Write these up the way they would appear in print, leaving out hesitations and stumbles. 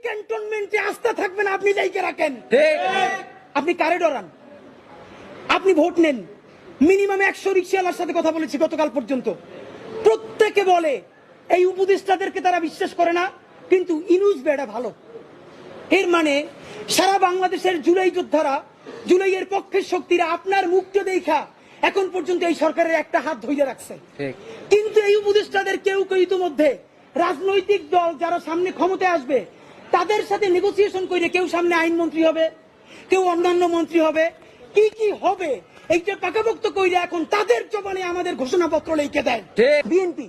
ক্যান্টনমেন্টে আস্থা থাকবে না, আপনি যাইকে রাখেন। আপনি কারে ডরান? আপনি ভোট নেন। মিনিমাম 100 রিকশাওয়ালার সাথে কথা বলেছি গতকাল পর্যন্ত, প্রত্যেকে বলে এই উপদেষ্টাদেরকে তারা বিশ্বাস করে না, কিন্তু ইনুস বেড়া ভালো। এর মানে সারা বাংলাদেশের জুলাই যোদ্ধারা, জুলাইয়ের পক্ষের শক্তিরা আপনার মুক্ত দেখা এখন পর্যন্ত এই সরকারের একটা হাত ধরে রাখছে। কিন্তু এই উপদেষ্টাদের কেউ কেউ ইতিমধ্যে রাজনৈতিক দল যারা সামনে ক্ষমতায় আসবে তাদের সাথে নেগোসিয়েশন করে কেউ সামনে আইনমন্ত্রী হবে, কেউ অন্যান্য মন্ত্রী হবে, কি কি হবে এইটা পাকাপোক্ত কইরা এখন তাদের জবানে আমাদের ঘোষণাপত্র লিখে দেয় বিএনপি।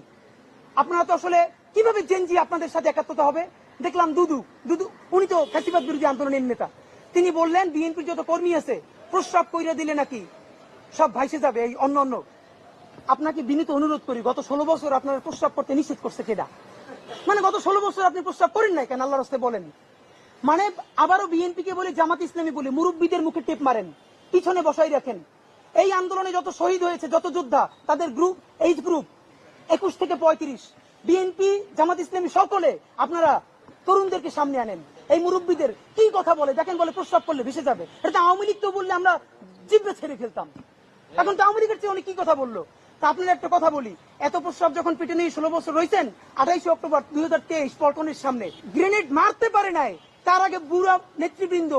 আপনারা তো আসলে কিভাবে জেনজি আপনাদের সাথে একাত্মতা হবে? দেখলাম দুদু উনি তো ফ্যাসিবাদ বিরোধী আন্দোলনের নেতা, তিনি বললেন বিএনপির যত কর্মী আছে প্রস্রাব কইরা দিলে নাকি সব ভাইসে যাবে এই অন্য। আপনাকে বিনীত অনুরোধ করি, গত 16 বছর আপনার প্রস্রাব করতে নিষেধ করছে কেডা? মানে গত 16 বছর আপনি প্রস্রাব করেন নাই কেন? আল্লাহর রাস্তায় বলেন। মানে আবারও বিএনপি কে বলে, জামাত ইসলামী বলে মুরব্বীদের মুখে টেপ মারেন, পিছনে বসাই রাখেন। এই আন্দোলনে যত শহীদ হয়েছে, যত যোদ্ধা, তাদের গ্রুপ, এইজ গ্রুপ 21 থেকে 35, বিএনপি জামাত ইসলামী সকলে আপনারা তরুণদেরকে সামনে আনেন। এই মুরব্বীদের কি কথা বলে দেখেন, বলে প্রস্রাব করলে ভেসে যাবে। এটা আওয়ামী লীগ তো বললে আমরা জিব্বে ছেড়ে ফেলতাম, এখন তো আওয়ামী লীগের চেয়ে অনেক কি কথা বললো। তা আপনার একটা কথা বলি, এত প্রস্রাব যখন পেটে নিয়ে 16 বছর রয়েছেন, 28 অক্টোবর 2023 পল্টনের সামনে গ্রেনেড মারতে পারে নাই, তার আগে বুড়া নেতৃবৃন্দ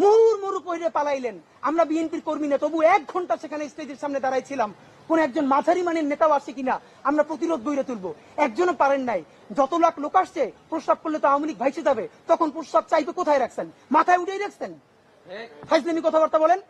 মুহুর্মুহু পইরে পালাইলেন। আমরা বিএনপির কর্মী না, তবু 1 ঘন্টা সেখানে স্টেজের সামনে দাঁড়াইছিলাম, কোন একজন মাঝারি মানের নেতাও আসছে কিনা আমরা প্রতিরোধ গড়ে তুলবো। একজনও পারেন নাই। যত লাখ লোক আসছে, প্রস্রাব করলে তো আওয়ামী লীগ ভাইসে যাবে, তখন প্রস্রাব চাইবে কোথায় রাখছেন? মাথায় উঠেই রাখছেন। ফাইজলামি কথাবার্তা বলেন।